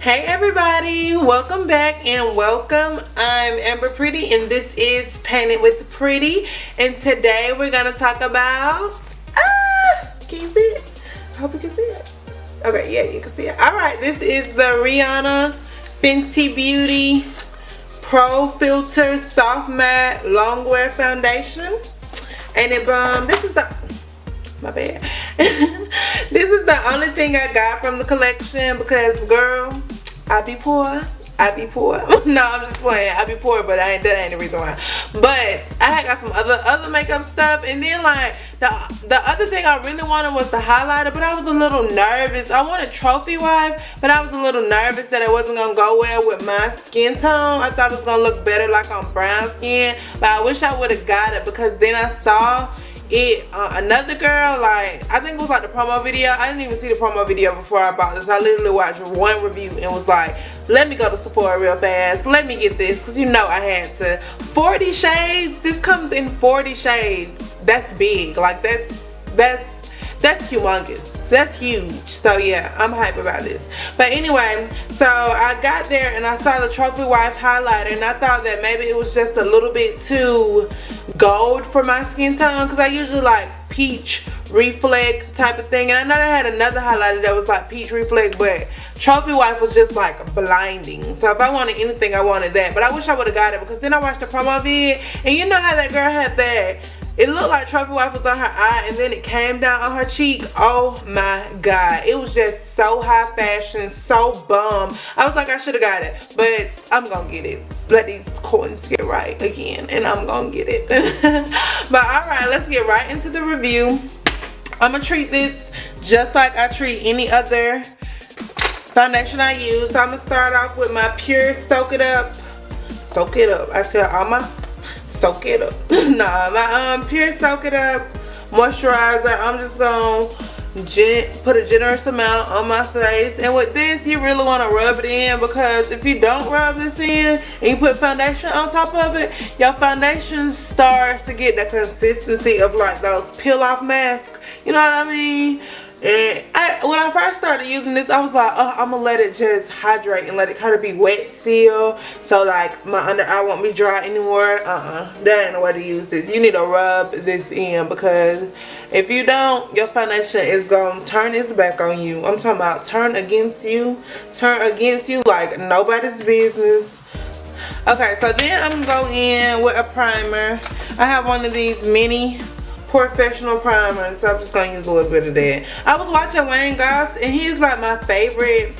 Hey everybody, welcome back and welcome. I'm Amber Pretty and this is Painted with Pretty, and today we're gonna talk about can you see it? I hope you can see it. Okay, yeah, you can see it. Alright, this is the Rihanna Fenty Beauty Pro Filt'r Soft Matte Longwear Foundation, and this is the my bad. This is the only thing I got from the collection because, girl, I be poor. No, I'm just playing. I be poor, but that ain't the reason why. But I had got some other makeup stuff, and then like the other thing I really wanted was the highlighter, but I was a little nervous. I wanted Trophy Wife, but I was a little nervous that it wasn't gonna go well with my skin tone. I thought it was gonna look better like on brown skin, but I wish I would have got it because then I saw it another girl, like I think it was like the promo video. I didn't even see the promo video before I bought this. I literally watched one review and was like, let me go to Sephora real fast, let me get this, because you know I had to. 40 shades. This comes in 40 shades. That's big. Like that's humongous. That's huge. So yeah, I'm hype about this. But anyway, so I got there and I saw the Trophy Wife highlighter, and I thought that maybe it was just a little bit too gold for my skin tone, because I usually like peach reflect type of thing, and I know they had another highlighter that was like peach reflect, but Trophy Wife was just like blinding. So if I wanted anything, I wanted that. But I wish I would have got it, because then I watched the promo vid, and you know how that girl had that, it looked like Trophy Wife was on her eye and then it came down on her cheek. Oh my god, it was just so high fashion, so bum. I was like, I should have got it, but I'm gonna get it. Let these coins get right again, and I'm gonna get it. But alright, let's get right into the review. I'm gonna treat this just like I treat any other foundation I use. So I'm gonna start off with my Pure Soak It Up. Soak it up. I tell all my soak it up. Nah, my Pure Soak It Up moisturizer. I'm just gonna put a generous amount on my face, and with this you really want to rub it in, because if you don't rub this in and you put foundation on top of it, your foundation starts to get the consistency of like those peel off masks, you know what I mean? And when I first started using this, I was like, oh, I'm gonna let it just hydrate and let it kind of be wet still, so like my under eye won't be dry anymore. That ain't the way to use this. You need to rub this in, because if you don't, your foundation is gonna turn its back on you. I'm talking about turn against you like nobody's business. Okay, so then I'm gonna go in with a primer. I have one of these mini professional primer, so I'm just gonna use a little bit of that. I was watching Wayne Goss, and he's like my favorite.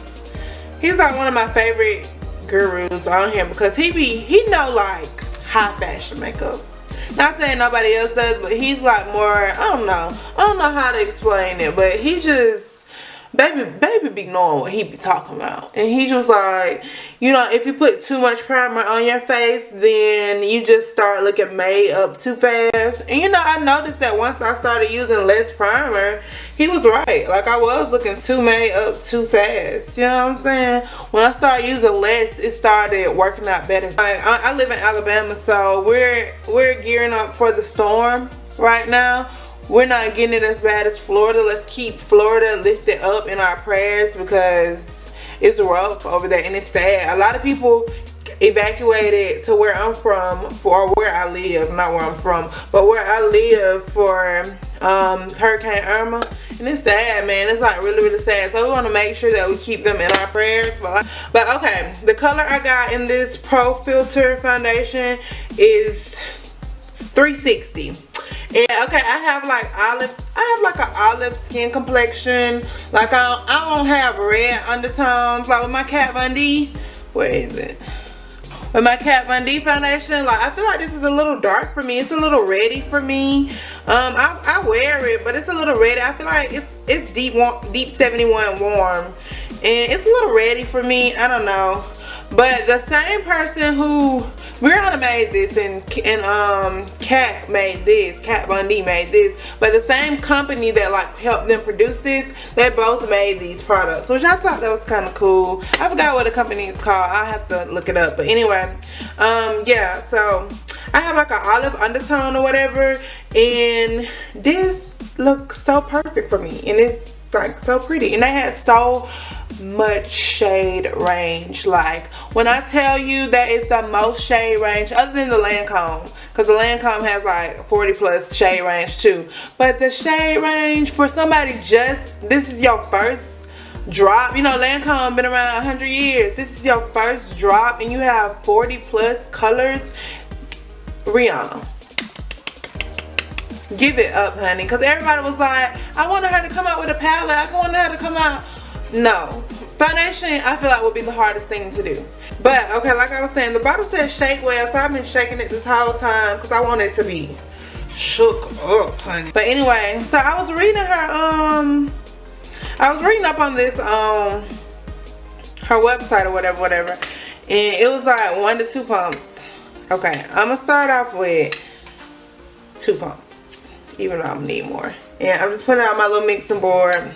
He's like one of my favorite gurus on here, because he know like high fashion makeup. Not saying nobody else does, but he's like more, I don't know how to explain it, but he just baby be knowing what he be talking about. And he just like, you know, if you put too much primer on your face, then you just start looking made up too fast. And you know, I noticed that once I started using less primer, he was right. Like, I was looking too made up too fast. You know what I'm saying? When I started using less, it started working out better. I live in Alabama, so we're gearing up for the storm right now. We're not getting it as bad as Florida. Let's keep Florida lifted up in our prayers, because it's rough over there and it's sad. A lot of people evacuated to where I'm from, for where I live, not where I'm from, but where I live for Hurricane Irma. And it's sad, man. It's like really sad. So we want to make sure that we keep them in our prayers. But okay, the color I got in this Pro Filt'r foundation is 360. And okay, I have like an olive skin complexion. Like I don't have red undertones. Like with my Kat Von D, where is it? With my Kat Von D foundation, like I feel like this is a little dark for me. It's a little reddy for me. I wear it, but it's a little reddy. I feel like it's deep 71 warm, and it's a little reddy for me. I don't know. But the same person who Rihanna made this, and Kat made this, Kat Von D made this, but the same company that like helped them produce this, they both made these products, which I thought that was kind of cool. I forgot what the company is called. I have to look it up. But anyway, yeah, so I have like an olive undertone or whatever, and this looks so perfect for me, and it's like so pretty, and they had so much shade range. Like, when I tell you that is the most shade range, other than the Lancome, because the Lancome has like 40 plus shade range too. But the shade range for somebody this is your first drop. You know, Lancome been around 100 years. This is your first drop and you have 40 plus colors. Rihanna, give it up, honey. Because everybody was like, I wanted her to come out with a palette. I wanted her to come out. No. Foundation, I feel like would be the hardest thing to do. But, okay, like I was saying, the bottle says shake well. So I've been shaking it this whole time because I want it to be shook up, honey. But anyway, so I was reading her, I was reading up on this, her website or whatever. And it was like 1 to 2 pumps. Okay, I'm going to start off with 2 pumps. Even though I'm going to need more. And I'm just putting it on my little mixing board.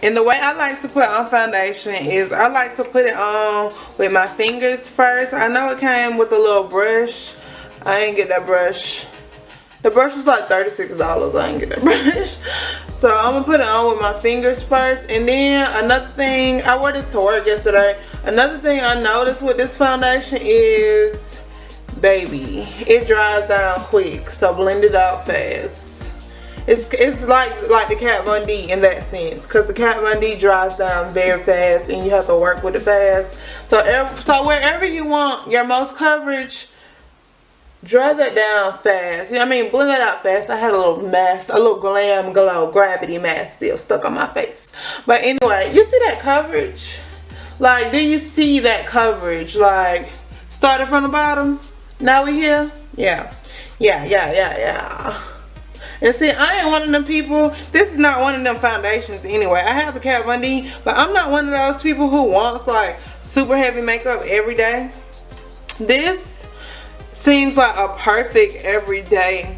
And the way I like to put on foundation is I like to put it on with my fingers first. I know it came with a little brush. I didn't get that brush. The brush was like $36. I didn't get that brush. So I'm going to put it on with my fingers first. And then another thing, I wore this to work yesterday. Another thing I noticed with this foundation is, baby, it dries down quick. So blend it out fast. It's like the Kat Von D in that sense, because the Kat Von D dries down very fast and you have to work with it fast. So wherever you want your most coverage, dry that down fast. You know what I mean? Blend it out fast. I had a little mask, a little Glam Glow Gravity mask still stuck on my face. But anyway, you see that coverage? Like, do you see that coverage? Like, started from the bottom. Now we here? Yeah. And see, I ain't one of them people. This is not one of them foundations anyway. I have the Kat Von D, but I'm not one of those people who wants like super heavy makeup every day. This seems like a perfect everyday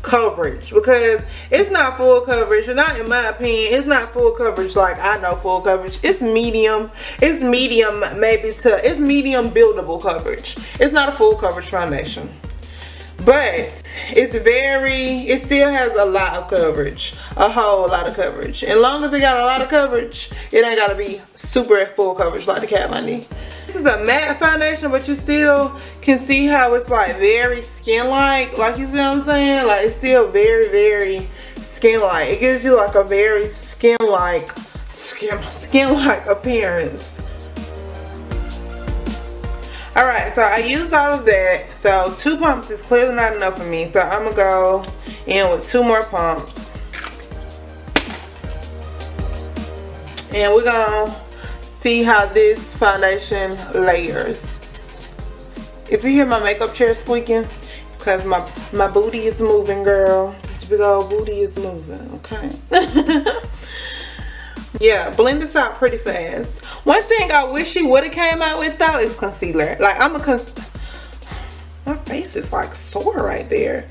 coverage because it's not full coverage, and not in my opinion, it's not full coverage like I know full coverage. It's medium. It's medium, it's medium buildable coverage. It's not a full coverage foundation. But it still has a lot of coverage, a whole lot of coverage. And long as it got a lot of coverage, it ain't gotta be super full coverage like the Kat Von D. This is a matte foundation, but you still can see how it's like very skin-like. Like, you see what I'm saying? Like, it's still very, very skin-like. It gives you like a very skin-like appearance. Alright, so I used all of that. So 2 pumps is clearly not enough for me. So I'm going to go in with 2 more pumps. And we're going to see how this foundation layers. If you hear my makeup chair squeaking, it's because my booty is moving, girl. This big old booty is moving, okay? Yeah, blend this out pretty fast. One thing I wish she would have came out with though is concealer. Like, my face is like sore right there.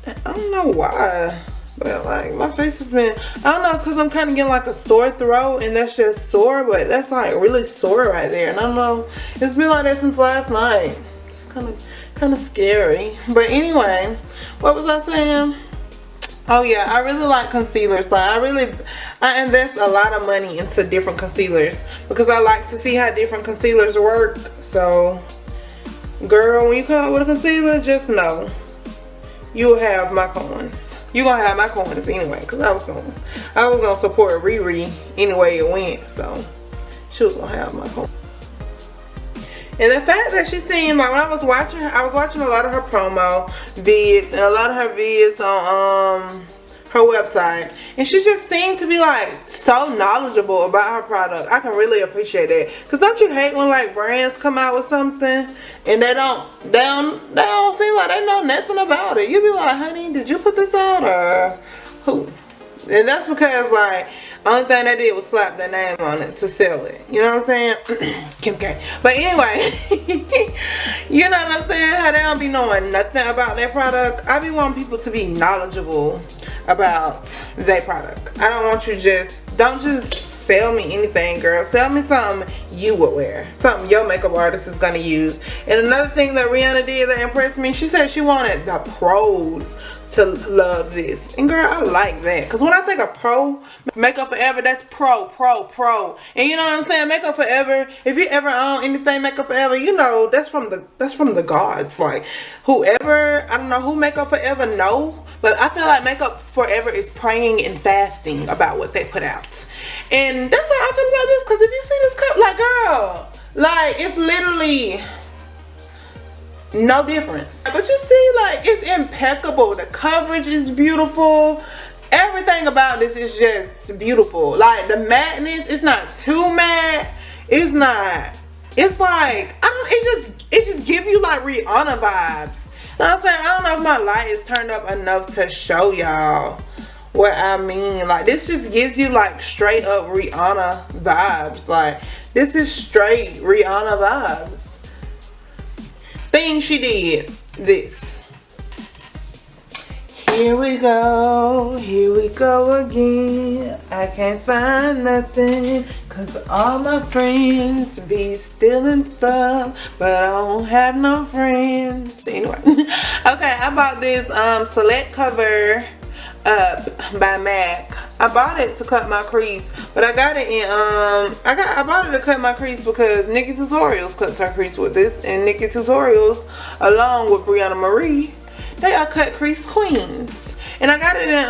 I don't know why, but like my face has been, I don't know, it's because I'm kind of getting like a sore throat and that's just sore, but that's like really sore right there. And I don't know, it's been like that since last night. It's kind of scary. But anyway, what was I saying? Oh yeah, I really like concealers. Like, I invest a lot of money into different concealers because I like to see how different concealers work. So, girl, when you come out with a concealer, just know you'll have my coins. You're gonna have my coins anyway, because I was gonna support Riri anyway it went. So she was gonna have my coins. And the fact that she seemed like, when I was watching a lot of her promo vids and a lot of her vids on her website, and she just seemed to be like so knowledgeable about her product. I can really appreciate that, because don't you hate when like brands come out with something and they don't seem like they know nothing about it? You be like, honey, did you put this out or who? And that's because like only thing they did was slap their name on it to sell it. You know what I'm saying? Kim K. But anyway, you know what I'm saying? How they don't be knowing nothing about their product. I be wanting people to be knowledgeable about their product. I don't want you don't just sell me anything, girl. Sell me something you would wear. Something your makeup artist is going to use. And another thing that Rihanna did that impressed me, she said she wanted the pros to love this. And girl, I like that. Because when I think of pro, Makeup Forever, that's pro. And you know what I'm saying? Makeup Forever, if you ever own anything Makeup Forever, you know, that's from the gods. Like, whoever, I don't know who Makeup Forever know, but I feel like Makeup Forever is praying and fasting about what they put out. And that's how I feel about this. Because if you see this cup, like, girl, like, it's literally no difference. But you see, like, it's impeccable. The coverage is beautiful. Everything about this is just beautiful. Like, the mateness, it's not too matte. It's not, it's like, it just gives you like Rihanna vibes. You know what I'm saying? I don't know if my light is turned up enough to show y'all what I mean. Like, this just gives you like straight up Rihanna vibes. Like, this is straight Rihanna vibes. Thing she did this. Here we go again. I can't find nothing, cause all my friends be stealing stuff, but I don't have no friends. Anyway, okay, I bought this Select Cover Up by MAC. I bought it to cut my crease, but I got it in I bought it to cut my crease because Nikki Tutorials cuts her crease with this, and Nikki Tutorials, along with Brianna Marie, they are cut crease queens. And I got it in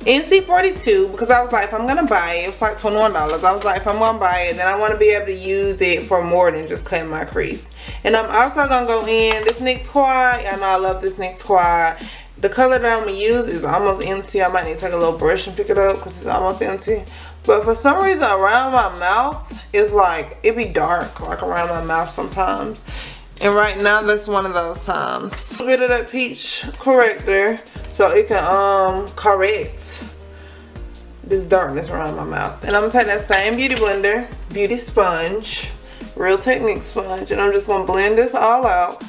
NC42 because I was like, if I'm gonna buy it, it's like $21. I was like, if I'm gonna buy it, then I want to be able to use it for more than just cutting my crease. And I'm also gonna go in this NYX quad. I know I love this NYX quad. The color that I'm going to use is almost empty. I might need to take a little brush and pick it up because it's almost empty. But for some reason around my mouth, it's like, it be dark like around my mouth sometimes. And right now, that's one of those times. A bit of that peach corrector so it can correct this darkness around my mouth. And I'm going to take that same beauty blender, beauty sponge, Real Technique sponge, and I'm just going to blend this all out.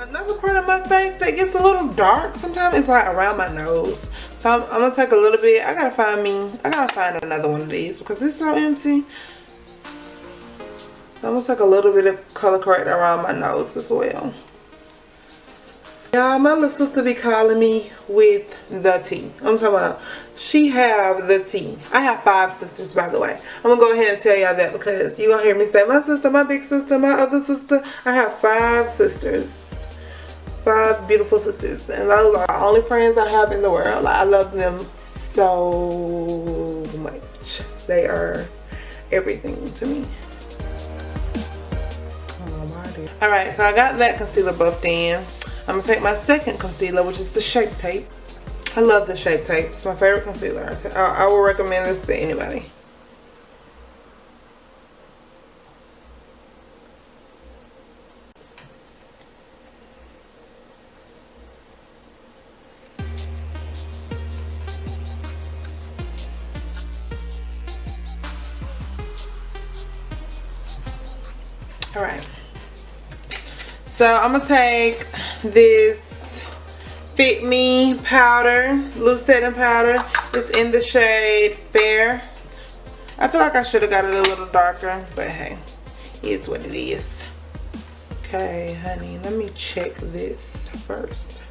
Another part of my face that gets a little dark sometimes is like around my nose. So I'm gonna take a little bit. I gotta find another one of these because this is so empty. I'm gonna take a little bit of color corrector around my nose as well. Y'all, my little sister be calling me with the tea. I'm talking about, she have the tea. I have 5 sisters, by the way. I'm gonna go ahead and tell y'all that because you're gonna hear me say my sister, my big sister, my other sister. I have 5 sisters. 5 beautiful sisters, and those are the only friends I have in the world. Like, I love them so much. They are everything to me. Alright, so I got that concealer buffed in. I'm gonna take my second concealer, which is the Shape Tape. I love the Shape Tape. It's my favorite concealer. I will recommend this to anybody. Alright, so I'm gonna take this Fit Me powder, loose setting powder. It's in the shade Fair. I feel like I should have got it a little darker, but hey, it's what it is. Okay, honey, let me check this first.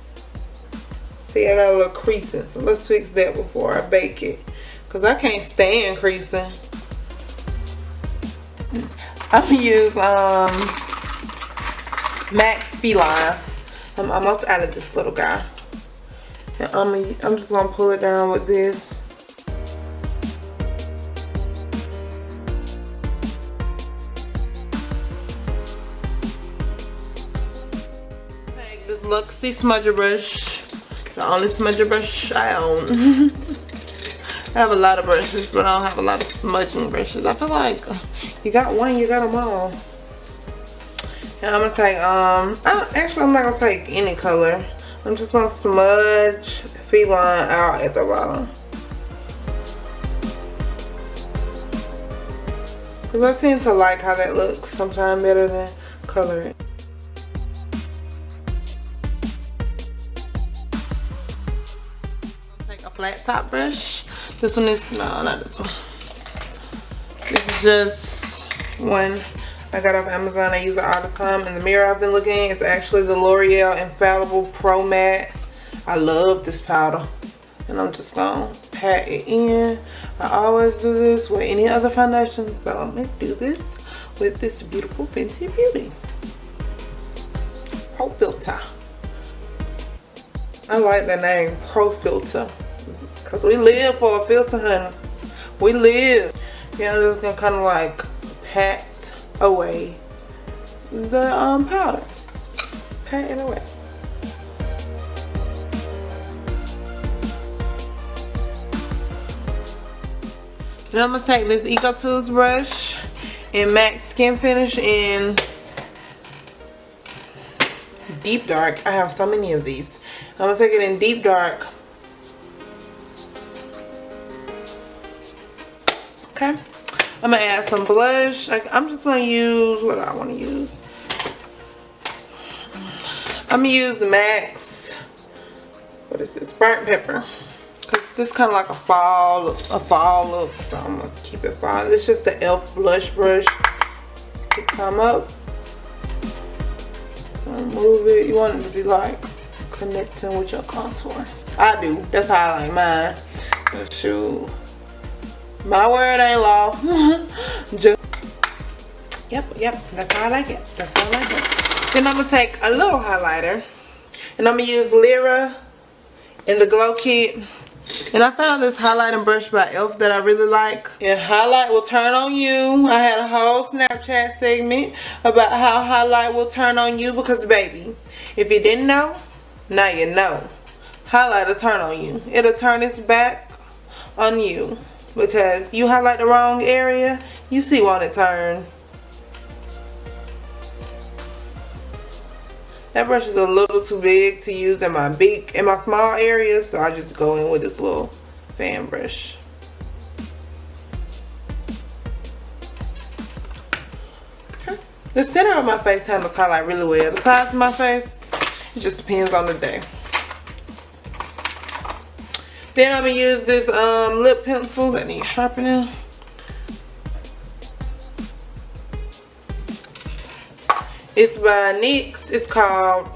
See, I got a little creasing, so let's fix that before I bake it, because I can't stand creasing. I'm gonna use Max Feline. I'm almost out of this little guy. And I'm just gonna pull it down with this. Take this Luxie smudger brush. The only smudger brush I own. I have a lot of brushes, but I don't have a lot of smudging brushes. I feel like you got one, you got them all. And I'm gonna take actually I'm not gonna take any color. I'm just gonna smudge Feline out at the bottom, because I tend to like how that looks sometimes better than color it. Take a flat top brush. This one is, no, not this one. This is just one I got off Amazon. I use it all the time. And the mirror I've been looking at is actually the L'Oreal Infallible Pro Matte. I love this powder. And I'm just gonna pat it in. I always do this with any other foundation, so I'm gonna do this with this beautiful Fenty Beauty Pro Filt'r. I like the name Pro Filt'r because we live for a filter, honey. We live. Yeah, I'm just gonna kind of like pat away the powder. Pat it away. Then I'm gonna take this Eco Tools brush and MAC Skin Finish in Deep Dark. I have so many of these. I'm gonna take it in Deep Dark. Okay. I'm gonna add some blush. I'm just gonna use, what do I wanna use? I'm gonna use the MAC's, what is this? Burnt Pepper. Cause this kind of like a fall look, so I'm gonna keep it fall. It's just the e.l.f. blush brush. Come up, move it. You want it to be like connecting with your contour. I do. That's how I like mine. But shoot, my word ain't law. Just yep. That's how I like it. That's how I like it. Then I'm gonna take a little highlighter, and I'm gonna use Lyra in the Glow Kit. And I found this highlighting brush by e.l.f. that I really like. And highlight will turn on you. I had a whole Snapchat segment about how highlight will turn on you because, baby, if you didn't know, now you know. Highlight will turn on you. It'll turn its back on you because you highlight the wrong area, you see when it turn. That brush is a little too big to use in my small areas, so I just go in with this little fan brush. Okay. The center of my face handles highlight really well. The sides of my face, it just depends on the day. Then I'm gonna use this lip pencil that needs sharpening. It's by NYX. It's called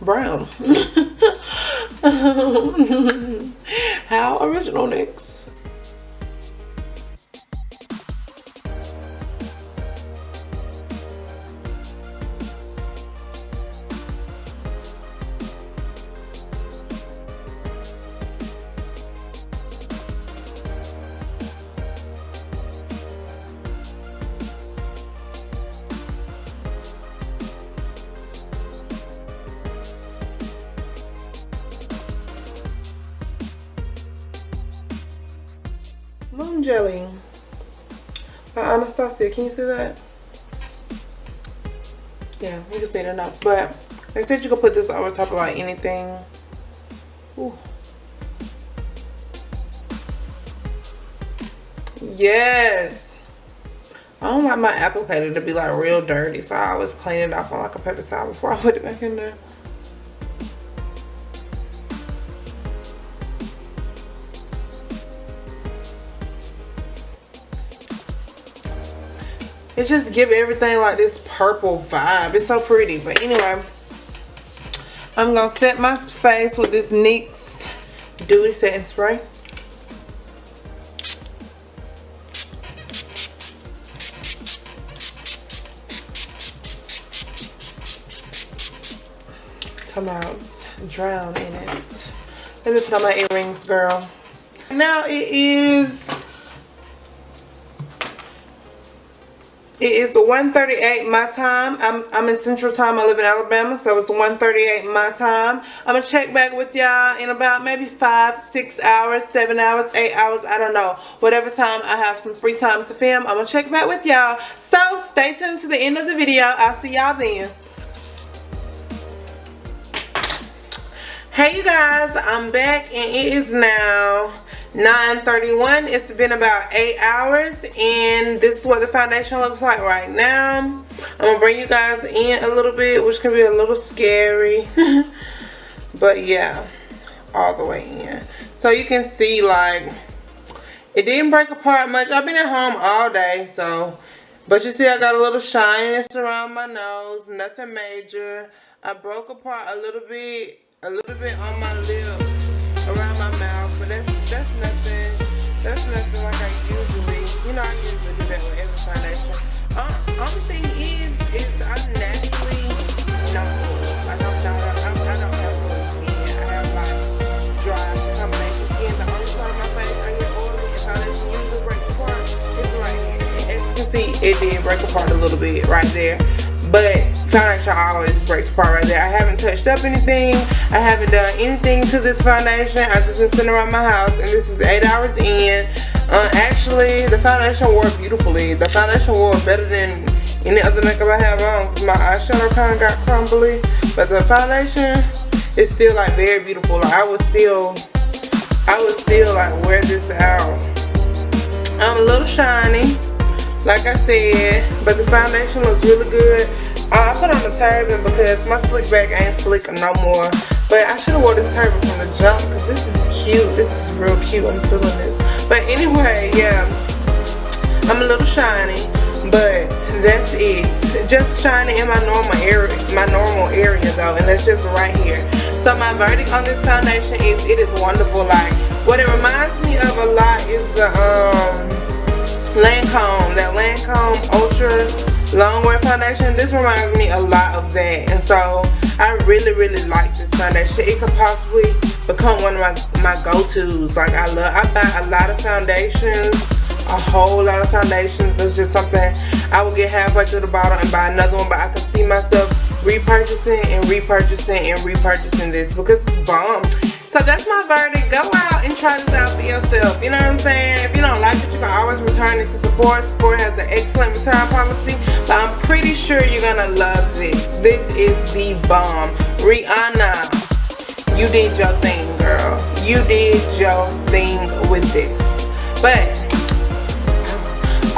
Brown. How original, NYX. Moon Jelly by Anastasia. Can you see that? Yeah, you can see it enough. But they said you could put this over top of like anything. Ooh. Yes. I don't like my applicator to be like real dirty, so I always clean it off on like a paper towel before I put it back in there. It just give everything like this purple vibe. It's so pretty. But anyway, I'm gonna set my face with this NYX Dewy Setting Spray. Come out, drown in it. Let me put on my earrings, girl. Now it is 1:38 my time. I'm in Central Time. I live in Alabama, so it's 1:38 my time. I'm gonna check back with y'all in about maybe 5, 6 hours, 7 hours, 8 hours. I don't know. Whatever time I have some free time to film, I'm gonna check back with y'all. So stay tuned to the end of the video. I'll see y'all then. Hey you guys, I'm back and it is now 9:31. It's been about 8 hours, and this is what the foundation looks like right now. I'm gonna bring you guys in a little bit, which can be a little scary. But yeah, all the way in. So you can see, like, it didn't break apart much. I've been at home all day, so, but you see I got a little shininess around my nose, nothing major. I broke apart a little bit on my lip, around my mouth, but that's nothing like I usually, you know, I usually do that with every foundation. Only thing is I'm naturally I don't have oily skin. I have like dry combination skin. The only part of my face I get oily and foundation usually breaks apart is right here. As you can see, it did break apart a little bit right there. But foundation always breaks apart right there. I haven't touched up anything. I haven't done anything to this foundation. I've just been sitting around my house, and this is 8 hours in. Actually, the foundation wore beautifully. The foundation wore better than any other makeup I have on, because my eyeshadow kind of got crumbly. But the foundation is still like very beautiful. Like I would still like wear this out. I'm a little shiny, like I said, but the foundation looks really good. I put on a turban because my slick back ain't slick no more. But I should have wore this turban from the jump, because this is cute. This is real cute. I'm feeling this. But anyway, yeah, I'm a little shiny, but that's it. Just shiny in my normal area though, and that's just right here. So my verdict on this foundation is it is wonderful. Like, what it reminds me of a lot is the that Lancome Ultra Longwear foundation. This reminds me a lot of that, and so I really like this foundation. It could possibly become one of my go-tos. Like I buy a lot of foundations, a whole lot of foundations. It's just something I will get halfway through the bottle and buy another one, but I can see myself repurchasing this because it's bomb. So that's my verdict. Go out and try this out for yourself. You know what I'm saying? If you don't like it, you can always return it to Sephora. Sephora has an excellent return policy, but I'm pretty sure you're gonna love this. This is the bomb. Rihanna, you did your thing, girl. You did your thing with this. But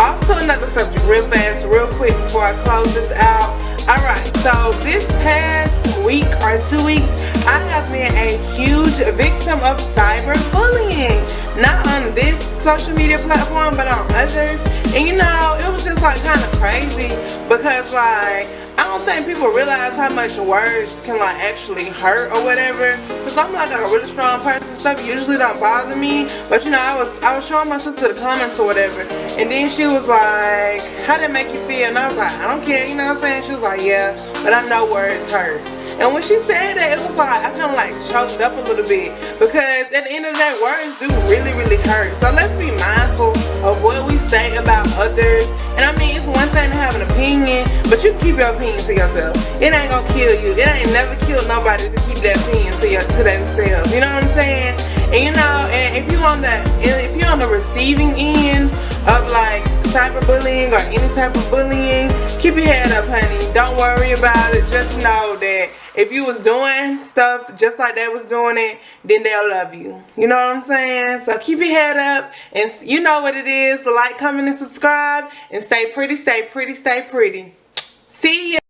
off to another subject real fast, real quick before I close this out. Alright, so this past week or 2 weeks, I have been a huge victim of cyberbullying. Not on this social media platform, but on others. And you know, it was just like kind of crazy, because like, I don't think people realize how much words can like actually hurt or whatever. Because I'm like a really strong person, stuff usually don't bother me. But you know, I was showing my sister the comments or whatever, and then she was like, how did it make you feel? And I was like, I don't care, you know what I'm saying? She was like, yeah, but I know words hurt. And when she said that, it was like, I kind of like choked up a little bit, because at the end of the day, words do really hurt. So let's be mindful of what we say about others. And I mean, it's one thing to have an opinion, but you keep your opinion to yourself. It ain't gonna kill you. It ain't never killed nobody to keep their opinion to themselves. You know what I'm saying? And you know, and if you're on the receiving end of like cyberbullying or any type of bullying, keep your head up, honey. Don't worry about it. Just know that if you was doing stuff just like they was doing it, then they'll love you. You know what I'm saying? So keep your head up, and you know what it is. Like, comment, and subscribe, and stay pretty, stay pretty, stay pretty. See ya.